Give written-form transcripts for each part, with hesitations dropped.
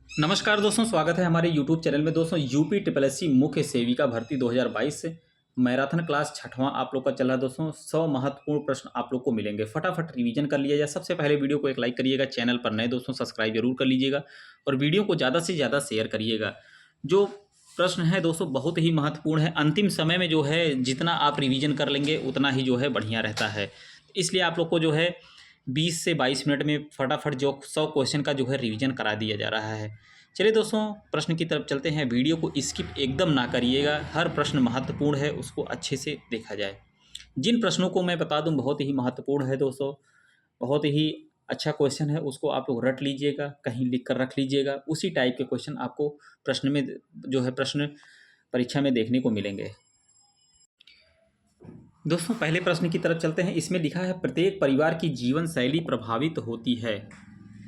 नमस्कार दोस्तों, स्वागत है हमारे YouTube चैनल में। दोस्तों, यूपी ट्रिपल एससी मुख्य सेविका भर्ती 2022 से मैराथन क्लास छठवां आप लोग का चल रहा है। दोस्तों, 100 महत्वपूर्ण प्रश्न आप लोग को मिलेंगे। फटाफट रिवीजन कर लिया जाए। सबसे पहले वीडियो को एक लाइक करिएगा, चैनल पर नए दोस्तों सब्सक्राइब जरूर कर लीजिएगा और वीडियो को ज़्यादा से ज़्यादा शेयर करिएगा। जो प्रश्न है दोस्तों बहुत ही महत्वपूर्ण है। अंतिम समय में जो है जितना आप रिवीजन कर लेंगे उतना ही जो है बढ़िया रहता है। इसलिए आप लोग को जो है 20 से 22 मिनट में फटाफट जो 100 क्वेश्चन का जो है रिवीजन करा दिया जा रहा है। चलिए दोस्तों, प्रश्न की तरफ चलते हैं। वीडियो को स्किप एकदम ना करिएगा, हर प्रश्न महत्वपूर्ण है, उसको अच्छे से देखा जाए। जिन प्रश्नों को मैं बता दूं बहुत ही महत्वपूर्ण है दोस्तों, बहुत ही अच्छा क्वेश्चन है, उसको आप लोग रट लीजिएगा, कहीं लिख कर रख लीजिएगा। उसी टाइप के क्वेश्चन आपको प्रश्न में जो है प्रश्न परीक्षा में देखने को मिलेंगे। दोस्तों, पहले प्रश्न की तरफ चलते हैं। इसमें लिखा है प्रत्येक परिवार की जीवन शैली प्रभावित होती है।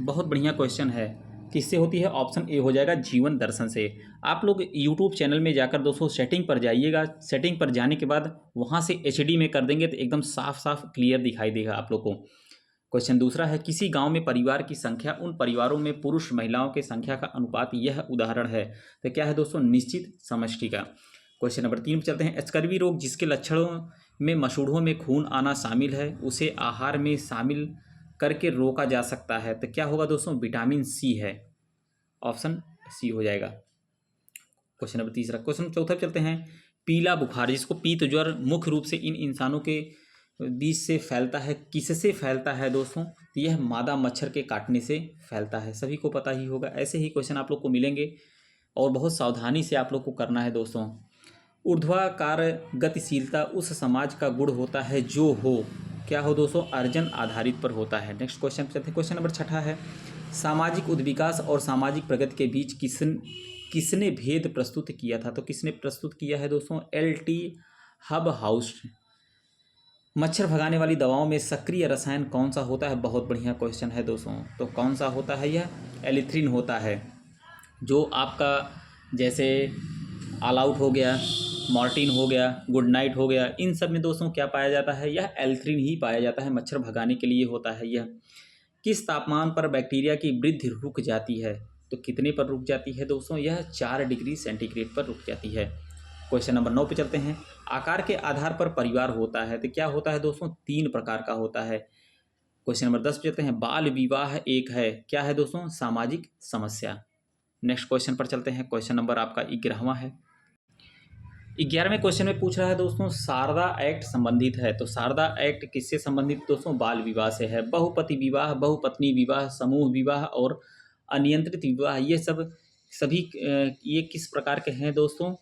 बहुत बढ़िया क्वेश्चन है। किससे होती है? ऑप्शन ए हो जाएगा जीवन दर्शन से। आप लोग यूट्यूब चैनल में जाकर दोस्तों सेटिंग पर जाइएगा। सेटिंग पर जाने के बाद वहाँ से एचडी में कर देंगे तो एकदम साफ साफ क्लियर दिखाई देगा आप लोग को। क्वेश्चन दूसरा है, किसी गांव में परिवार की संख्या उन परिवारों में पुरुष महिलाओं की संख्या का अनुपात यह उदाहरण है। तो क्या है दोस्तों? निश्चित समष्टि का। क्वेश्चन नंबर 3 पर चलते हैं। स्कर्वी रोग जिसके लक्षणों में मसूड़ों में खून आना शामिल है, उसे आहार में शामिल करके रोका जा सकता है। तो क्या होगा दोस्तों? विटामिन सी है। ऑप्शन सी हो जाएगा। क्वेश्चन नंबर तीसरा। क्वेश्चन चौथा चलते हैं। पीला बुखार जिसको पीत ज्वर मुख्य रूप से इन इंसानों के बीच से फैलता है, किससे फैलता है दोस्तों? तो यह मादा मच्छर के काटने से फैलता है। सभी को पता ही होगा। ऐसे ही क्वेश्चन आप लोग को मिलेंगे और बहुत सावधानी से आप लोग को करना है दोस्तों। ऊर्ध्वाकार गतिशीलता उस समाज का गुण होता है जो हो, क्या हो दोस्तों? अर्जन आधारित पर होता है। नेक्स्ट क्वेश्चन चलते हैं। क्वेश्चन नंबर छठा है, सामाजिक उद्विकास और सामाजिक प्रगति के बीच किसने भेद प्रस्तुत किया था? तो किसने प्रस्तुत किया है दोस्तों? LT hub house. मच्छर भगाने वाली दवाओं में सक्रिय रसायन कौन सा होता है? बहुत बढ़िया क्वेश्चन है दोस्तों। तो कौन सा होता है? यह एलिथ्रिन होता है। जो आपका जैसे ऑल आउट हो गया, मॉर्टिन हो गया, गुड नाइट हो गया, इन सब में दोस्तों क्या पाया जाता है? यह एल्थ्रिन ही पाया जाता है। मच्छर भगाने के लिए होता है यह। किस तापमान पर बैक्टीरिया की वृद्धि रुक जाती है? तो कितने पर रुक जाती है दोस्तों? यह 4 डिग्री सेंटीग्रेड पर रुक जाती है। क्वेश्चन नंबर 9 पे चलते हैं। आकार के आधार पर परिवार होता है। तो क्या होता है दोस्तों? 3 प्रकार का होता है। क्वेश्चन नंबर 10 पे चलते हैं। बाल विवाह एक है, क्या है दोस्तों? सामाजिक समस्या। नेक्स्ट क्वेश्चन पर चलते हैं। क्वेश्चन नंबर आपका 11वां है। 11वें क्वेश्चन में पूछ रहा है दोस्तों शारदा एक्ट संबंधित है। तो शारदा एक्ट किससे संबंधित दोस्तों? बाल विवाह से है। बहुपति विवाह, बहुपत्नी विवाह, समूह विवाह और अनियंत्रित विवाह, ये सभी ये किस प्रकार के हैं दोस्तों?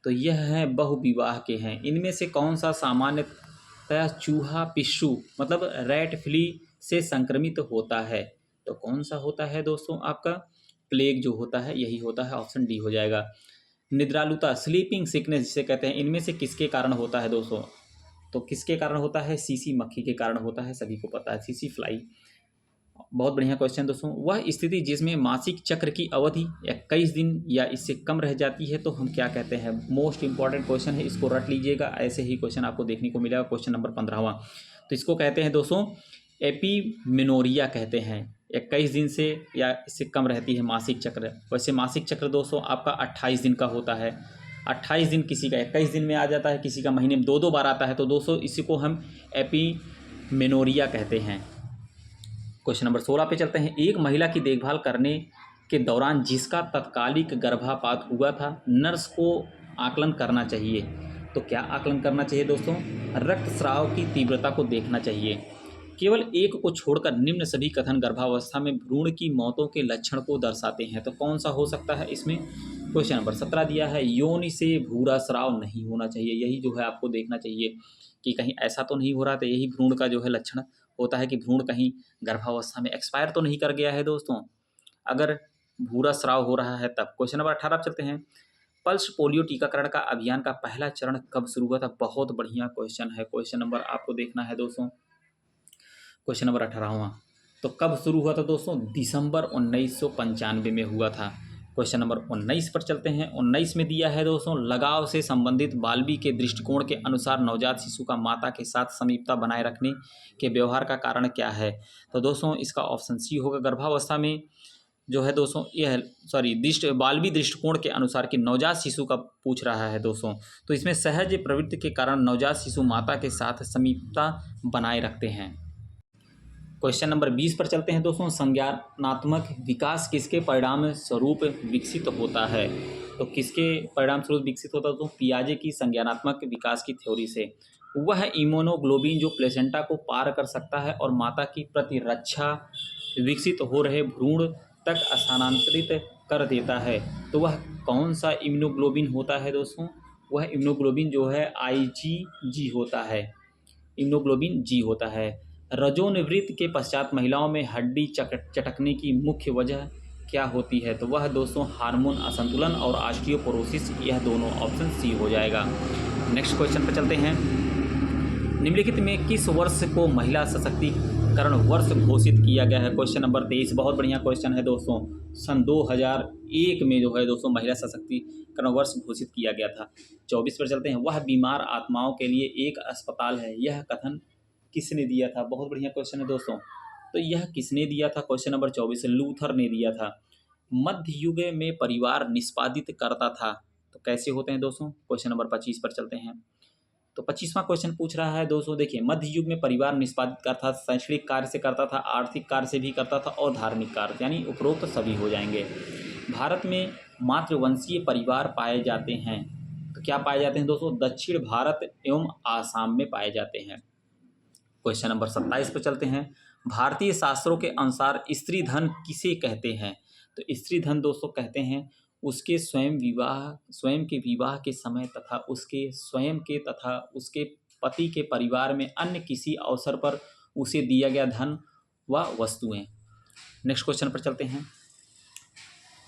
तो यह है बहुविवाह के हैं। इनमें से कौन सा सामान्यतः चूहा पिस्सू मतलब रैट फ्ली से संक्रमित होता है? तो कौन सा होता है दोस्तों? आपका प्लेग जो होता है यही होता है। ऑप्शन डी हो जाएगा। निद्रालुता स्लीपिंग सिकनेस जिसे कहते हैं, इनमें से किसके कारण होता है दोस्तों? तो किसके कारण होता है? सीसी मक्खी के कारण होता है। सभी को पता है, सीसी फ्लाई। बहुत बढ़िया क्वेश्चन दोस्तों। वह स्थिति जिसमें मासिक चक्र की अवधि 21 दिन या इससे कम रह जाती है तो हम क्या कहते हैं? मोस्ट इंपॉर्टेंट क्वेश्चन है, इसको रट लीजिएगा। ऐसे ही क्वेश्चन आपको देखने को मिलेगा। क्वेश्चन नंबर 15वां। तो इसको कहते हैं दोस्तों एपीमेनोरिया कहते हैं। 21 दिन से या इससे कम रहती है मासिक चक्र। वैसे मासिक चक्र दोस्तों आपका 28 दिन का होता है। 28 दिन किसी का 21 दिन में आ जाता है, किसी का महीने में 2-2 बार आता है। तो दोस्तों इसी को हम एपीमेनोरिया कहते हैं। क्वेश्चन नंबर 16 पे चलते हैं। एक महिला की देखभाल करने के दौरान जिसका तत्कालिक गर्भपात हुआ था, नर्स को आकलन करना चाहिए। तो क्या आकलन करना चाहिए दोस्तों? रक्तस्राव की तीव्रता को देखना चाहिए। केवल एक को छोड़कर निम्न सभी कथन गर्भावस्था में भ्रूण की मौतों के लक्षण को दर्शाते हैं। तो कौन सा हो सकता है इसमें? क्वेश्चन नंबर 17 दिया है, योनि से भूरा स्राव नहीं होना चाहिए। यही जो है आपको देखना चाहिए कि कहीं ऐसा तो नहीं हो रहा। तो यही भ्रूण का जो है लक्षण होता है कि भ्रूण कहीं गर्भावस्था में एक्सपायर तो नहीं कर गया है दोस्तों, अगर भूरा स्राव हो रहा है तब। क्वेश्चन नंबर 18 पर चलते हैं। पल्स पोलियो टीकाकरण का अभियान का पहला चरण कब शुरू हुआ था? बहुत बढ़िया क्वेश्चन है। क्वेश्चन नंबर आपको देखना है दोस्तों। क्वेश्चन नंबर 18वां। तो कब शुरू हुआ था दोस्तों? दिसंबर 1995 में हुआ था। क्वेश्चन नंबर 19 पर चलते हैं। 19 में दिया है दोस्तों, लगाव से संबंधित बाल्बी के दृष्टिकोण के अनुसार नवजात शिशु का माता के साथ समीपता बनाए रखने के व्यवहार का कारण क्या है? तो दोस्तों इसका ऑप्शन सी होगा। गर्भावस्था में जो है दोस्तों यह बालवी दृष्टिकोण के अनुसार कि नवजात शिशु का पूछ रहा है दोस्तों। तो इसमें सहज प्रवृत्ति के कारण नवजात शिशु माता के साथ समीपता बनाए रखते हैं। क्वेश्चन नंबर 20 पर चलते हैं दोस्तों। संज्ञानात्मक विकास किसके परिणाम स्वरूप विकसित होता है? तो किसके परिणाम स्वरूप विकसित होता है? तो पियाजे की संज्ञानात्मक विकास की थ्योरी से। वह इम्यूनोग्लोबिन जो प्लेसेंटा को पार कर सकता है और माता की प्रतिरक्षा विकसित हो रहे भ्रूण तक स्थानांतरित कर देता है। तो वह कौन सा इम्यूनोग्लोबिन होता है दोस्तों? वह इम्यूनोग्लोबिन जो है IgG होता है, इम्यूनोग्लोबिन जी होता है। रजोनिवृत्ति के पश्चात महिलाओं में हड्डी चटकने की मुख्य वजह क्या होती है? तो वह दोस्तों हार्मोन असंतुलन और ऑस्टियोपोरोसिस, यह दोनों ऑप्शन सी हो जाएगा। नेक्स्ट क्वेश्चन पर चलते हैं। निम्नलिखित में किस वर्ष को महिला सशक्तिकरण वर्ष घोषित किया गया है? क्वेश्चन नंबर 23 बहुत बढ़िया क्वेश्चन है दोस्तों। सन 2001 में जो है दोस्तों महिला सशक्तिकरण वर्ष घोषित किया गया था। 24 पर चलते हैं। वह बीमार आत्माओं के लिए एक अस्पताल है, यह कथन किसने दिया था? बहुत बढ़िया क्वेश्चन है दोस्तों। तो यह किसने दिया था? क्वेश्चन नंबर 24 लूथर ने दिया था। मध्य युग में परिवार निष्पादित करता था, तो कैसे होते हैं दोस्तों? क्वेश्चन नंबर 25 पर चलते हैं। तो 25वां क्वेश्चन पूछ रहा है दोस्तों, देखिए मध्य युग में परिवार निष्पादित करता था, शैक्षणिक कार्य से करता था, आर्थिक कार्य से भी करता था और धार्मिक कार्य, यानी उपरोक्त सभी हो जाएंगे। भारत में मातृवंशीय परिवार पाए जाते हैं, तो क्या पाए जाते हैं दोस्तों? दक्षिण भारत एवं आसाम में पाए जाते हैं। क्वेश्चन नंबर 27 पर चलते हैं। भारतीय शास्त्रों के अनुसार स्त्री धन किसे कहते हैं? तो स्त्री धन दोस्तों कहते हैं उसके स्वयं के विवाह के समय तथा उसके पति के परिवार में अन्य किसी अवसर पर उसे दिया गया धन व वस्तुएं। नेक्स्ट क्वेश्चन पर चलते हैं।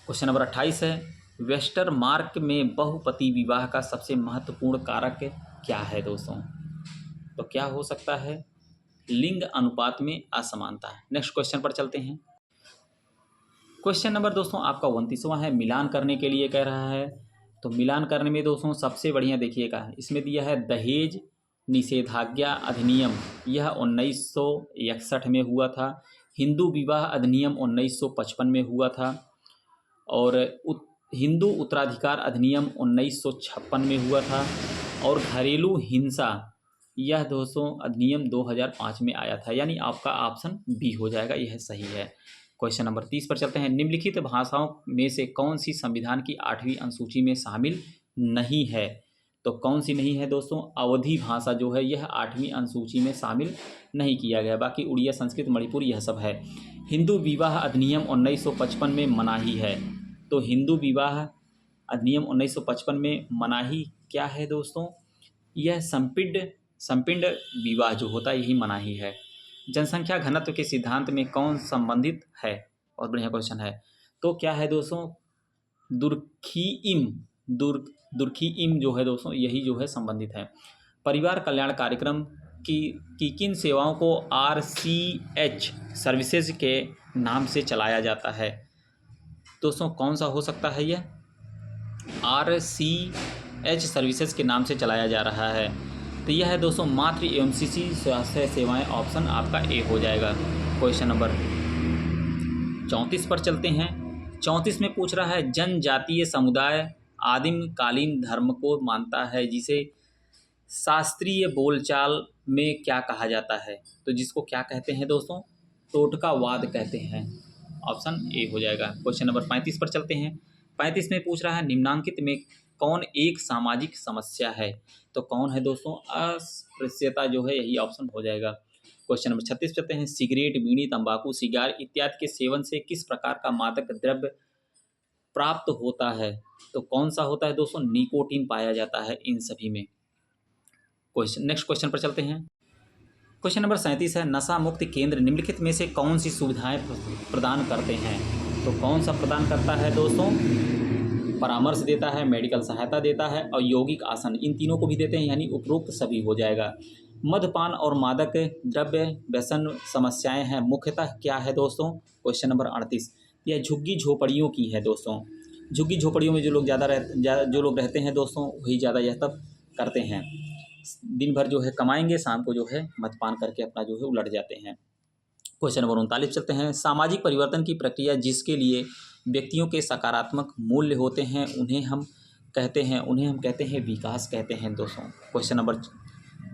क्वेश्चन नंबर 28 है। वेस्टरमार्क में बहुपति विवाह का सबसे महत्वपूर्ण कारक क्या है दोस्तों? तो क्या हो सकता है? लिंग अनुपात में असमानता। नेक्स्ट क्वेश्चन पर चलते हैं। क्वेश्चन नंबर दोस्तों आपका 29वां है। मिलान करने के लिए कह रहा है, तो मिलान करने में दोस्तों सबसे बढ़िया देखिएगा, इसमें दिया है दहेज निषेधाज्ञा अधिनियम, यह 1961 में हुआ था। हिंदू विवाह अधिनियम 1955 में हुआ था और हिंदू उत्तराधिकार अधिनियम 1956 में हुआ था और घरेलू हिंसा यह दोस्तों अधिनियम 2005 में आया था, यानी आपका ऑप्शन बी हो जाएगा, यह सही है। क्वेश्चन नंबर 30 पर चलते हैं। निम्नलिखित भाषाओं में से कौन सी संविधान की 8वीं अनुसूची में शामिल नहीं है? तो कौन सी नहीं है दोस्तों? अवधी भाषा जो है यह 8वीं अनुसूची में शामिल नहीं किया गया, बाकी उड़िया, संस्कृत, मणिपुरी यह सब है। हिंदू विवाह अधिनियम 1955 में मनाही है, तो हिंदू विवाह अधिनियम 1955 में मनाही क्या है दोस्तों? यह संपिंड विवाह जो होता है यही मनाही है। जनसंख्या घनत्व के सिद्धांत में कौन संबंधित है? बहुत बढ़िया क्वेश्चन है। तो क्या है दोस्तों? दुर्खीइम जो है दोस्तों यही जो है संबंधित है। परिवार कल्याण कार्यक्रम की किन सेवाओं को RCH सर्विसेज के नाम से चलाया जाता है? दोस्तों कौन सा हो सकता है? यह RCH सर्विसेज के नाम से चलाया जा रहा है। तो यह है दोस्तों मातृ एवं शिशु स्वास्थ्य सेवाएं, ऑप्शन आपका ए हो जाएगा। क्वेश्चन नंबर 34 पर चलते हैं। 34 में पूछ रहा है जनजातीय समुदाय आदिम कालीन धर्म को मानता है जिसे शास्त्रीय बोलचाल में क्या कहा जाता है? तो जिसको क्या कहते हैं दोस्तों? टोटकावाद कहते हैं, ऑप्शन ए हो जाएगा। क्वेश्चन नंबर 35 पर चलते हैं। 35 में पूछ रहा है निम्नांकित में कौन एक सामाजिक समस्या है? तो कौन है दोस्तों? अस्पृश्यता जो है यही ऑप्शन हो जाएगा। क्वेश्चन नंबर 36 चलते हैं। सिगरेट, बीड़ी, तंबाकू, सिगार इत्यादि के सेवन से किस प्रकार का मादक द्रव्य प्राप्त होता है? तो कौन सा होता है दोस्तों? निकोटीन पाया जाता है इन सभी में। नेक्स्ट क्वेश्चन पर चलते हैं। क्वेश्चन नंबर 37 है। नशा मुक्त केंद्र निम्नलिखित में से कौन सी सुविधाएं प्रदान करते हैं? तो कौन सा प्रदान करता है दोस्तों? परामर्श देता है, मेडिकल सहायता देता है और यौगिक आसन, इन तीनों को भी देते हैं, यानी उपरोक्त सभी हो जाएगा। मद्यपान और मादक द्रव्य व्यसन समस्याएं हैं मुख्यतः क्या है दोस्तों? क्वेश्चन नंबर 38 यह झुग्गी झोपड़ियों की है दोस्तों। झुग्गी झोपड़ियों में जो लोग रहते हैं दोस्तों वही ज़्यादा यह सब करते हैं। दिन भर जो है कमाएंगे, शाम को जो है मद्यपान करके अपना जो है उलट जाते हैं। क्वेश्चन नंबर 39 चलते हैं। सामाजिक परिवर्तन की प्रक्रिया जिसके लिए व्यक्तियों के सकारात्मक मूल्य होते हैं उन्हें हम कहते हैं विकास कहते हैं दोस्तों। क्वेश्चन नंबर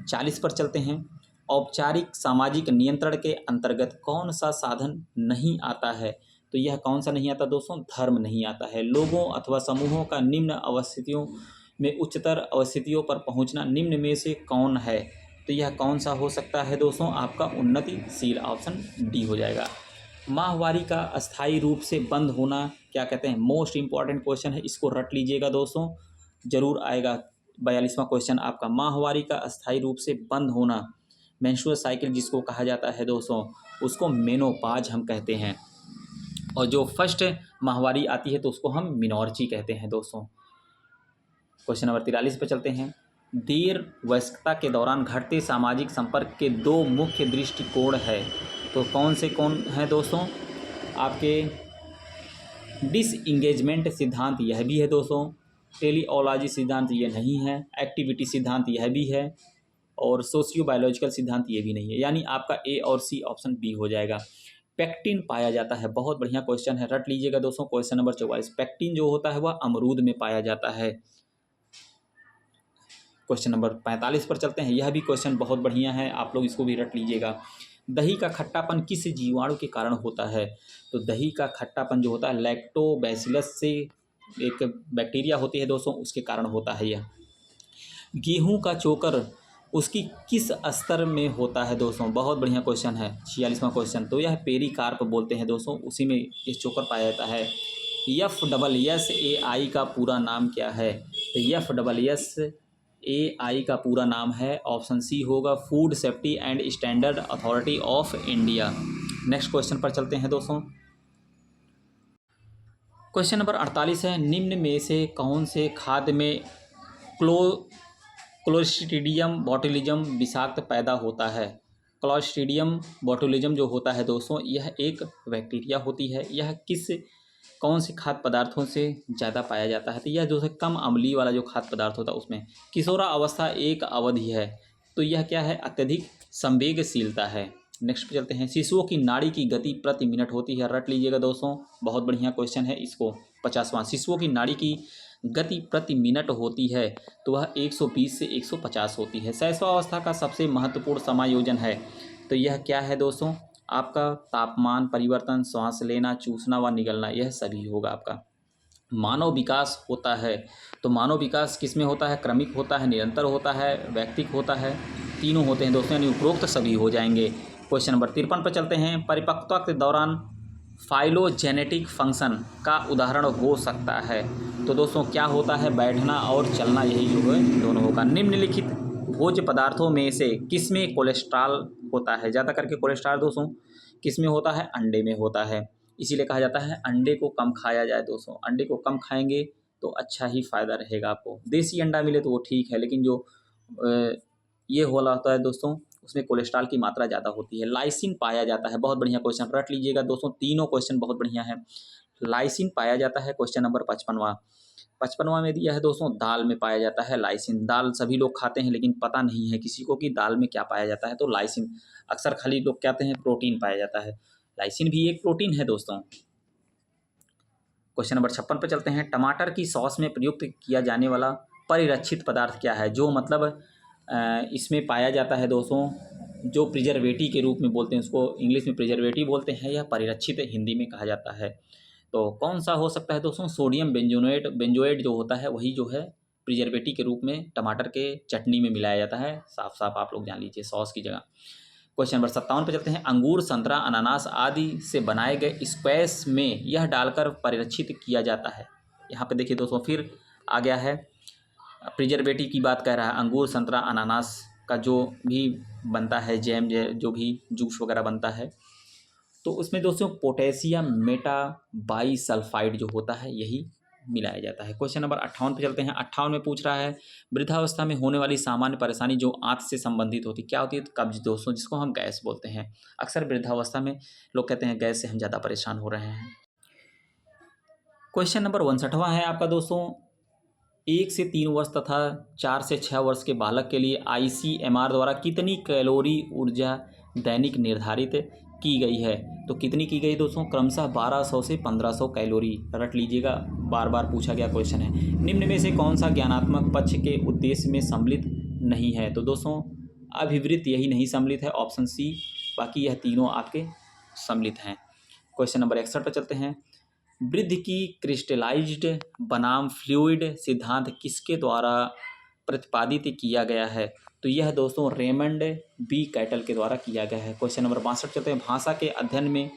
40 पर चलते हैं। औपचारिक सामाजिक नियंत्रण के अंतर्गत कौन सा साधन नहीं आता है? तो यह कौन सा नहीं आता दोस्तों? धर्म नहीं आता है। लोगों अथवा समूहों का निम्न अवस्थितियों में उच्चतर अवस्थितियों पर पहुंचना निम्न में से कौन है? तो यह कौन सा हो सकता है दोस्तों? आपका उन्नतिशील, ऑप्शन डी हो जाएगा। माहवारी का अस्थायी रूप से बंद होना क्या कहते हैं? मोस्ट इंपॉर्टेंट क्वेश्चन है, इसको रट लीजिएगा दोस्तों, जरूर आएगा। 42वां क्वेश्चन आपका, माहवारी का अस्थायी रूप से बंद होना, मेंस्ट्रुअल साइकिल जिसको कहा जाता है दोस्तों, उसको मेनोपाज हम कहते हैं। और जो फर्स्ट माहवारी आती है तो उसको हम मिनोर्ची कहते हैं दोस्तों। क्वेश्चन नंबर 43 पर चलते हैं। देर वयस्कता के दौरान घटते सामाजिक संपर्क के दो मुख्य दृष्टिकोण है, तो कौन है दोस्तों? आपके डिसइंगेजमेंट सिद्धांत यह भी है दोस्तों, टेलीओलॉजी सिद्धांत ये नहीं है, एक्टिविटी सिद्धांत यह भी है, और सोशियो बायोलॉजिकल सिद्धांत ये भी नहीं है। यानी आपका ए और सी ऑप्शन बी हो जाएगा। पेक्टिन पाया जाता है, बहुत बढ़िया क्वेश्चन है, रट लीजिएगा दोस्तों। क्वेश्चन नंबर 44, पेक्टिन जो होता है वह अमरूद में पाया जाता है। क्वेश्चन नंबर 45 पर चलते हैं। यह भी क्वेश्चन बहुत बढ़िया है, आप लोग इसको भी रट लीजिएगा। दही का खट्टापन किस जीवाणु के कारण होता है? तो दही का खट्टापन जो होता है लैक्टोबैसिलस से, एक बैक्टीरिया होती है दोस्तों, उसके कारण होता है यह। गेहूं का चोकर उसकी किस स्तर में होता है दोस्तों? बहुत बढ़िया क्वेश्चन है। 46वां क्वेश्चन, तो यह पेरिकार्प बोलते हैं दोस्तों, उसी में ये चोकर पाया जाता है। FSSAI का पूरा नाम क्या है? तो FSSAI का पूरा नाम है, ऑप्शन सी होगा, food safety and standard authority of India. Next question पर चलते हैं दोस्तों। क्वेश्चन नंबर 48 है, निम्न में से कौन से खाद्य में क्लोस्ट्रीडियम बोटुलिज्म विषाक्त पैदा होता है? क्लोस्ट्रीडियम बोटुलिज्म जो होता है दोस्तों, यह एक बैक्टीरिया होती है। यह कौन से खाद्य पदार्थों से ज़्यादा पाया जाता है? तो यह जो है कम अम्लीय वाला जो खाद्य पदार्थ होता है उसमें। किशोरा अवस्था एक अवधि है, तो यह क्या है? अत्यधिक संवेगशीलता है। नेक्स्ट पे चलते हैं। शिशुओं की नाड़ी की गति प्रति मिनट होती है, रट लीजिएगा दोस्तों, बहुत बढ़िया क्वेश्चन है इसको। 50वां, शिशुओं की नाड़ी की गति प्रति मिनट होती है तो वह 120 से 150 होती है। शैशवावस्था का सबसे महत्वपूर्ण समायोजन है, तो यह क्या है दोस्तों? आपका तापमान परिवर्तन, श्वास लेना, चूसना व निगलना, यह सभी होगा आपका। मानव विकास होता है, तो मानव विकास किस में होता है? क्रमिक होता है, निरंतर होता है, वैयक्तिक होता है, तीनों होते हैं दोस्तों, यानी उपरोक्त सभी हो जाएंगे। क्वेश्चन नंबर 53 पर चलते हैं। परिपक्वता के दौरान फाइलोजेनेटिक फंक्शन का उदाहरण हो सकता है, तो दोस्तों क्या होता है? बैठना और चलना, यही जो है दोनों होगा। निम्नलिखित भोज्य पदार्थों में से किसमें कोलेस्ट्रॉल होता है? ज़्यादा करके कोलेस्ट्रॉल दोस्तों किसमें होता है? अंडे में होता है। इसीलिए कहा जाता है अंडे को कम खाया जाए दोस्तों, अंडे को कम खाएंगे तो अच्छा ही फ़ायदा रहेगा आपको। देसी अंडा मिले तो वो ठीक है, लेकिन जो ये वाला होता है दोस्तों, उसमें कोलेस्ट्रॉल की मात्रा ज़्यादा होती है। लाइसिन पाया जाता है, बहुत बढ़िया क्वेश्चन, रट लीजिएगा दोस्तों, तीनों क्वेश्चन बहुत बढ़िया है। लाइसिन पाया जाता है। क्वेश्चन नंबर 55वां में दिया है दोस्तों, दाल में पाया जाता है लाइसिन। दाल सभी लोग खाते हैं, लेकिन पता नहीं है किसी को कि दाल में क्या पाया जाता है, तो लाइसिन। अक्सर खाली लोग कहते हैं प्रोटीन पाया जाता है, लाइसिन भी एक प्रोटीन है दोस्तों। क्वेश्चन नंबर 56 पर चलते हैं। टमाटर की सॉस में प्रयुक्त किया जाने वाला परिरक्षित पदार्थ क्या है? जो मतलब इसमें पाया जाता है दोस्तों, जो प्रिजर्वेटिव के रूप में बोलते हैं उसको, इंग्लिश में प्रिजर्वेटिव बोलते हैं, या परिरक्षित हिंदी में कहा जाता है। तो कौन सा हो सकता है दोस्तों? सोडियम बेंजोएट जो होता है वही जो है प्रिजर्वेटिव के रूप में टमाटर के चटनी में मिलाया जाता है। साफ साफ आप लोग जान लीजिए, सॉस की जगह। क्वेश्चन नंबर 57 पर चलते हैं। अंगूर, संतरा, अनानास आदि से बनाए गए स्क्वैश में यह डालकर परिरक्षित किया जाता है। यहाँ पे देखिए दोस्तों, फिर आ गया है, प्रिजर्वेटिव की बात कर रहा है। अंगूर, संतरा, अनानास का जो भी बनता है जैम, जो भी जूस वगैरह बनता है, तो उसमें दोस्तों पोटेशियम मेटाबाइसल्फाइड जो होता है यही मिलाया जाता है। क्वेश्चन नंबर 58 पे चलते हैं। 58 में पूछ रहा है, वृद्धावस्था में होने वाली सामान्य परेशानी जो आंत से संबंधित होती क्या होती है? तो कब्ज दोस्तों, जिसको हम गैस बोलते हैं। अक्सर वृद्धावस्था में लोग कहते हैं गैस से हम ज़्यादा परेशान हो रहे हैं। क्वेश्चन नंबर 59वां है आपका दोस्तों, 1 से 3 वर्ष तथा 4 से 6 वर्ष के बालक के लिए ICMR द्वारा कितनी कैलोरी ऊर्जा दैनिक निर्धारित की गई है। तो कितनी की गई दोस्तों? क्रमशः 1200 से 1500 कैलोरी। रट लीजिएगा, बार बार पूछा गया क्वेश्चन है। निम्न में से कौन सा ज्ञानात्मक पक्ष के उद्देश्य में सम्मिलित नहीं है? तो दोस्तों अभिवृत्त यही नहीं सम्मिलित है, ऑप्शन सी। बाकी यह तीनों आपके सम्मिलित हैं। क्वेश्चन नंबर 61 पर चलते हैं। वृद्धि की क्रिस्टलाइज्ड बनाम फ्लूइड सिद्धांत किसके द्वारा प्रतिपादित किया गया है? तो यह दोस्तों रेमंड बी कैटल के द्वारा किया गया है। क्वेश्चन नंबर 62 चलते हैं। भाषा के अध्ययन में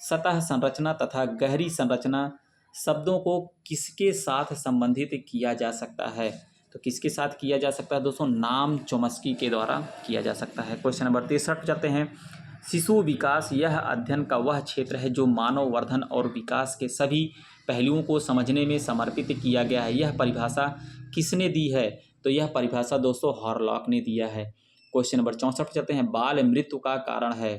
सतह संरचना तथा गहरी संरचना शब्दों को किसके साथ संबंधित किया जा सकता है? तो किसके साथ किया जा सकता है दोस्तों? नाम चोम्स्की के द्वारा किया जा सकता है। क्वेश्चन नंबर 63 चलते हैं। शिशु विकास यह अध्ययन का वह क्षेत्र है जो मानव वर्धन और विकास के सभी पहलुओं को समझने में समर्पित किया गया है। यह परिभाषा किसने दी है? तो यह परिभाषा दोस्तों हॉरलॉक ने दिया है। क्वेश्चन नंबर 64 चलते हैं। बाल मृत्यु का कारण है?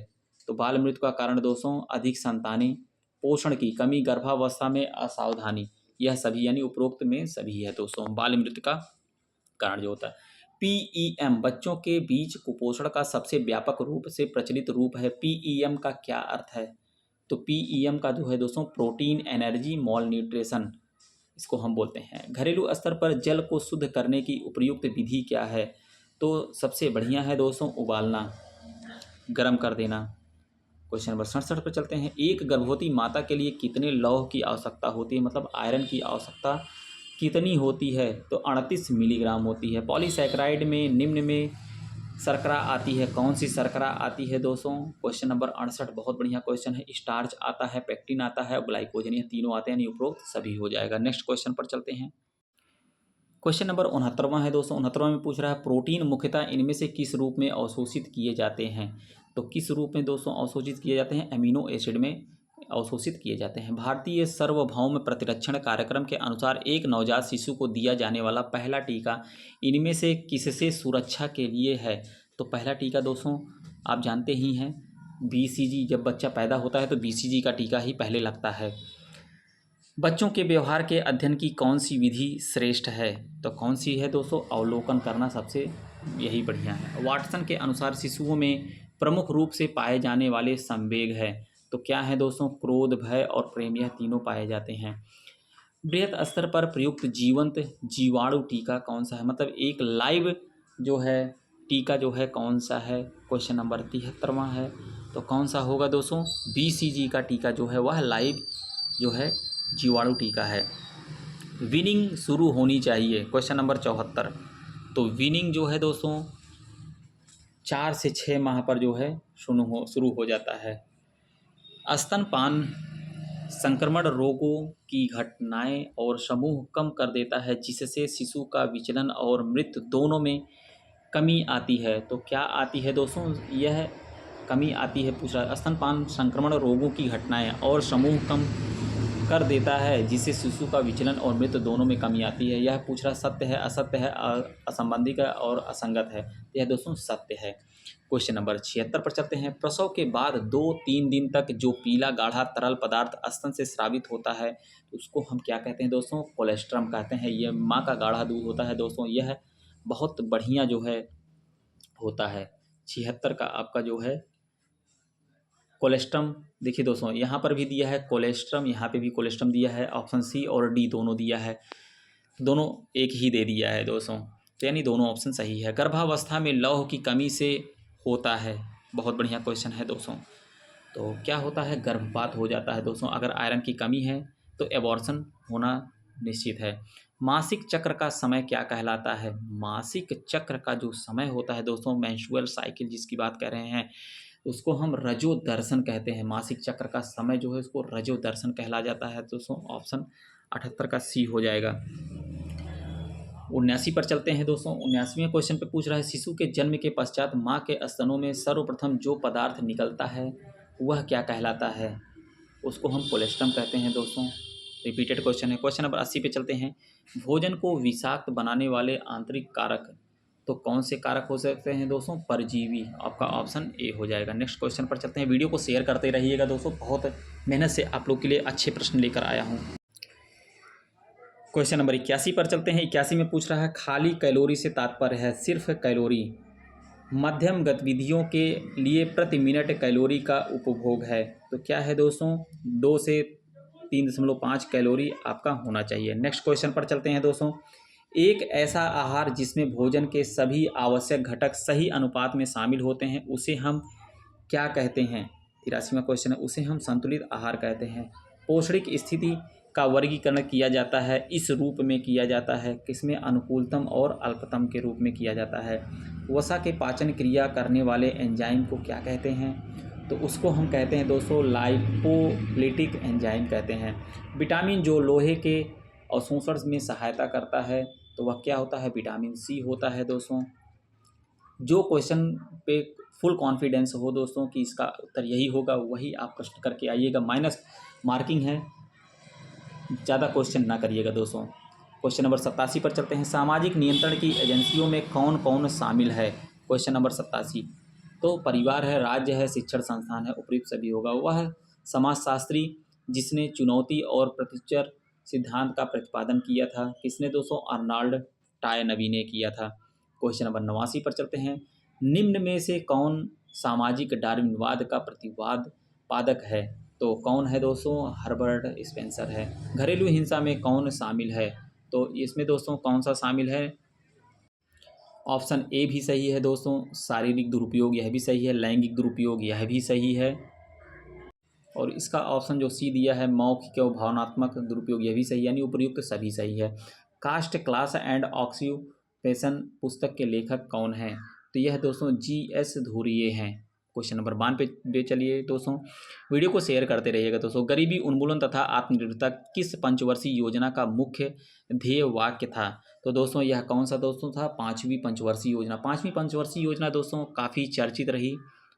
तो बाल मृत्यु का कारण दोस्तों अधिक संतानें, पोषण की कमी, गर्भावस्था में असावधानी, यह सभी यानी उपरोक्त में सभी है दोस्तों बाल मृत्यु का कारण जो होता है। पीईएम बच्चों के बीच कुपोषण का सबसे व्यापक रूप से प्रचलित रूप है। पीईएम का क्या अर्थ है? तो पीईएम का जो है दोस्तों प्रोटीन एनर्जी मॉल न्यूट्रिशन, इसको हम बोलते हैं। घरेलू स्तर पर जल को शुद्ध करने की उपयुक्त विधि क्या है? तो सबसे बढ़िया है दोस्तों उबालना, गर्म कर देना। क्वेश्चन नंबर 67 पर चलते हैं। एक गर्भवती माता के लिए कितने लौह की आवश्यकता होती है, मतलब आयरन की आवश्यकता कितनी होती है? तो 38 मिलीग्राम होती है। पॉलीसैकेराइड में निम्न में शर्करा आती है, कौन सी शर्करा आती है दोस्तों? क्वेश्चन नंबर 68 बहुत बढ़िया क्वेश्चन है। स्टार्च आता है, पेक्टिन आता है, ग्लाइकोजन, ये तीनों आते हैं, यानी उपरोक्त सभी हो जाएगा। नेक्स्ट क्वेश्चन पर चलते हैं। क्वेश्चन नंबर 69वां है दोस्तों। 69वां में पूछ रहा है प्रोटीन मुख्यतः इनमें से किस रूप में अवशोषित किए जाते हैं? तो किस रूप में दोस्तों अवशोषित किए जाते हैं? एमिनो एसिड में अवशोषित किए जाते हैं। भारतीय सार्वभौम प्रतिरक्षण कार्यक्रम के अनुसार एक नवजात शिशु को दिया जाने वाला पहला टीका इनमें से किससे सुरक्षा के लिए है? तो पहला टीका दोस्तों आप जानते ही हैं बीसीजी, जब बच्चा पैदा होता है तो बीसीजी का टीका ही पहले लगता है। बच्चों के व्यवहार के अध्ययन की कौन सी विधि श्रेष्ठ है? तो कौन सी है दोस्तों? अवलोकन करना सबसे यही बढ़िया है। वाटसन के अनुसार शिशुओं में प्रमुख रूप से पाए जाने वाले संवेग है, तो क्या है दोस्तों? क्रोध, भय और प्रेम, यह तीनों पाए जाते हैं। बृहत स्तर पर प्रयुक्त जीवंत जीवाणु टीका कौन सा है? मतलब एक लाइव जो है टीका जो है कौन सा है? क्वेश्चन नंबर 73वां है। तो कौन सा होगा दोस्तों? बीसीजी का टीका जो है वह लाइव जो है जीवाणु टीका है। विनिंग शुरू होनी चाहिए, क्वेश्चन नंबर 74। तो विनिंग जो है दोस्तों 4 से 6 माह पर जो है शुरू हो जाता है। स्तनपान संक्रमण रोगों की घटनाएं और समूह कम कर देता है, जिससे शिशु का विचलन और मृत्यु दोनों में कमी आती है। तो क्या आती है दोस्तों? यह कमी आती है, पूछ रहा है। स्तनपान संक्रमण रोगों की घटनाएं और समूह कम कर देता है, जिससे शिशु का विचलन और मृत्यु दोनों में कमी आती है। यह पूछ रहा सत्य है, असत्य है, असंबंधित है और असंगत है? यह दोस्तों सत्य है। क्वेश्चन नंबर 76 पर चलते हैं। प्रसव के बाद 2-3 दिन तक जो पीला गाढ़ा तरल पदार्थ स्तन से स्रावित होता है उसको हम क्या कहते हैं दोस्तों? कोलेस्ट्रम कहते हैं। यह माँ का गाढ़ा दूध होता है दोस्तों, यह बहुत बढ़िया जो है होता है। 76 का आपका जो है कोलेस्ट्रम, देखिए दोस्तों यहाँ पर भी दिया है कोलेस्ट्रम, यहाँ पे भी कोलेस्ट्रम दिया है। ऑप्शन सी और डी दोनों दिया है, दोनों एक ही दे दिया है दोस्तों, तो यानी दोनों ऑप्शन सही है। गर्भावस्था में लौह की कमी से होता है, बहुत बढ़िया क्वेश्चन है दोस्तों। तो क्या होता है? गर्भपात हो जाता है दोस्तों। अगर आयरन की कमी है तो एबॉर्शन होना निश्चित है। मासिक चक्र का समय क्या कहलाता है? मासिक चक्र का जो समय होता है दोस्तों, मेंस्ट्रुअल साइकिल जिसकी बात कर रहे हैं, उसको हम रजो दर्शन कहते हैं। मासिक चक्र का समय जो है उसको रजो दर्शन कहला जाता है दोस्तों। ऑप्शन 78 का सी हो जाएगा। 79 पर चलते हैं दोस्तों। 79वें क्वेश्चन पे पूछ रहा है शिशु के जन्म के पश्चात माँ के स्तनों में सर्वप्रथम जो पदार्थ निकलता है वह क्या कहलाता है? उसको हम कोलेस्ट्रम कहते हैं दोस्तों। रिपीटेड क्वेश्चन है। क्वेश्चन नंबर 80 पे चलते हैं। भोजन को विषाक्त बनाने वाले आंतरिक कारक तो कौन से कारक हो सकते हैं दोस्तों? परजीवी, आपका ऑप्शन ए हो जाएगा। नेक्स्ट क्वेश्चन पर चलते हैं। वीडियो को शेयर करते रहिएगा दोस्तों, बहुत मेहनत से आप लोग के लिए अच्छे प्रश्न लेकर आया हूँ। क्वेश्चन नंबर 81 पर चलते हैं। 81 में पूछ रहा है खाली कैलोरी से तात्पर्य है सिर्फ कैलोरी, मध्यम गतिविधियों के लिए प्रति मिनट कैलोरी का उपभोग है? तो क्या है दोस्तों, 2 से 3.5 कैलोरी आपका होना चाहिए। नेक्स्ट क्वेश्चन पर चलते हैं दोस्तों। एक ऐसा आहार जिसमें भोजन के सभी आवश्यक घटक सही अनुपात में शामिल होते हैं उसे हम क्या कहते हैं? 83वां क्वेश्चन है, उसे हम संतुलित आहार कहते हैं। पोषणिक स्थिति का वर्गीकरण किया जाता है, इस रूप में किया जाता है, किसमें? अनुकूलतम और अल्पतम के रूप में किया जाता है। वसा के पाचन क्रिया करने वाले एंजाइम को क्या कहते हैं? तो उसको हम कहते हैं दोस्तों लाइपोलिटिक एंजाइम कहते हैं। विटामिन जो लोहे के अवशोषण में सहायता करता है तो वह क्या होता है? विटामिन सी होता है दोस्तों। जो क्वेश्चन पे फुल कॉन्फिडेंस हो दोस्तों कि इसका उत्तर यही होगा, वही आप कष्ट करके आइएगा। माइनस मार्किंग है, ज़्यादा क्वेश्चन ना करिएगा दोस्तों। क्वेश्चन नंबर 87 पर चलते हैं। सामाजिक नियंत्रण की एजेंसियों में कौन कौन शामिल है? Question number 87। तो परिवार है, राज्य है, शिक्षण संस्थान है, उपयुक्त सभी होगा। वह समाजशास्त्री जिसने चुनौती और प्रत्युत्तर सिद्धांत का प्रतिपादन किया था, किसने दोस्तों? अर्नाल्ड टायनबी ने किया था। क्वेश्चन नंबर 89 पर चलते हैं। निम्न में से कौन सामाजिक डार्विनवाद का प्रतिवाद पादक है? तो कौन है दोस्तों? हर्बर्ट स्पेंसर है। घरेलू हिंसा में कौन शामिल है? तो इसमें दोस्तों कौन सा शामिल है? ऑप्शन ए भी सही है दोस्तों, शारीरिक दुरुपयोग यह भी सही है, लैंगिक दुरुपयोग यह भी सही है, और इसका ऑप्शन जो सी दिया है मौखिक और भावनात्मक दुरुपयोग यह भी सही है, यानी उपयुक्त सभी सही है। कास्ट क्लास एंड ऑक्यूपेशन पुस्तक के लेखक कौन हैं? तो यह दोस्तों GS धुरिये हैं। क्वेश्चन नंबर 92 पे चलिए दोस्तों, वीडियो को शेयर करते रहिएगा दोस्तों। गरीबी उन्मूलन तथा आत्मनिर्भरता किस पंचवर्षीय योजना का मुख्य ध्येय वाक्य था? तो दोस्तों यह कौन सा दोस्तों था? 5वीं पंचवर्षीय योजना। 5वीं पंचवर्षीय योजना दोस्तों काफ़ी चर्चित रही।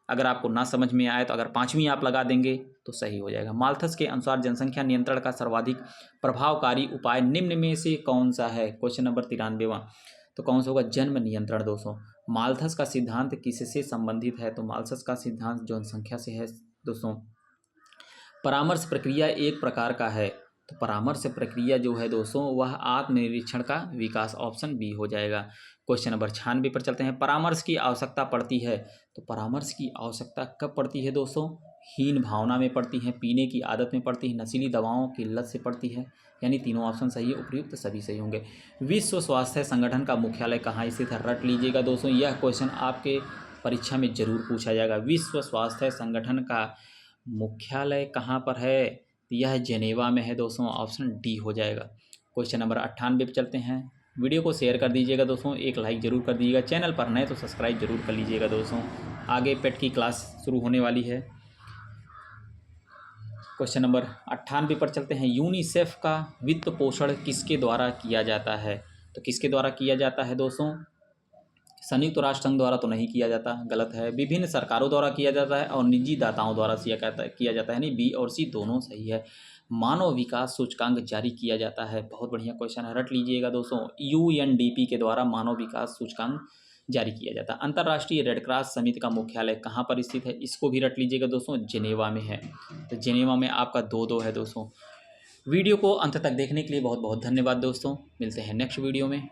अगर आपको ना समझ में आए तो अगर 5वीं आप लगा देंगे तो सही हो जाएगा। माल्थस के अनुसार जनसंख्या नियंत्रण का सर्वाधिक प्रभावकारी उपाय निम्न में से कौन सा है? क्वेश्चन नंबर 93वां। तो कौन सा होगा? जन्म नियंत्रण दोस्तों। माल्थस का सिद्धांत किससे संबंधित है? तो माल्थस का सिद्धांत जनसंख्या से है दोस्तों। परामर्श प्रक्रिया एक प्रकार का है, तो परामर्श प्रक्रिया जो है दोस्तों वह आत्मनिरीक्षण का विकास, ऑप्शन बी हो जाएगा। क्वेश्चन नंबर 96 पर चलते हैं। परामर्श की आवश्यकता पड़ती है, तो परामर्श की आवश्यकता कब पड़ती है दोस्तों? हीन भावना में पड़ती है, पीने की आदत में पड़ती है, नशीली दवाओं की लत से पड़ती है, यानी तीनों ऑप्शन सही है, उपयुक्त सभी सही होंगे। विश्व स्वास्थ्य संगठन का मुख्यालय कहाँ स्थित है? रट लीजिएगा दोस्तों, यह क्वेश्चन आपके परीक्षा में जरूर पूछा जाएगा। विश्व स्वास्थ्य संगठन का मुख्यालय कहाँ पर है? यह जेनेवा में है दोस्तों, ऑप्शन डी हो जाएगा। क्वेश्चन नंबर 98 पे चलते हैं। वीडियो को शेयर कर दीजिएगा दोस्तों, एक लाइक जरूर कर दीजिएगा, चैनल पर नए तो सब्सक्राइब जरूर कर लीजिएगा दोस्तों। आगे पेट की क्लास शुरू होने वाली है। क्वेश्चन नंबर 98 पर चलते हैं। यूनिसेफ का वित्त पोषण किसके द्वारा किया जाता है? तो किसके द्वारा किया जाता है दोस्तों? संयुक्त राष्ट्र संघ द्वारा तो नहीं किया जाता, गलत है। विभिन्न सरकारों द्वारा किया जाता है और निजी दाताओं द्वारा किया जाता है, यानी बी और सी दोनों सही है। मानव विकास सूचकांक जारी किया जाता है, बहुत बढ़िया क्वेश्चन है, रट लीजिएगा दोस्तों। UNDP के द्वारा मानव विकास सूचकांक जारी किया जाता है। अंतर्राष्ट्रीय रेड क्रॉस समिति का मुख्यालय कहाँ पर स्थित है? इसको भी रट लीजिएगा दोस्तों, जेनेवा में है। तो जेनेवा में आपका 2-2 है दोस्तों। वीडियो को अंत तक देखने के लिए बहुत बहुत धन्यवाद दोस्तों। मिलते हैं नेक्स्ट वीडियो में।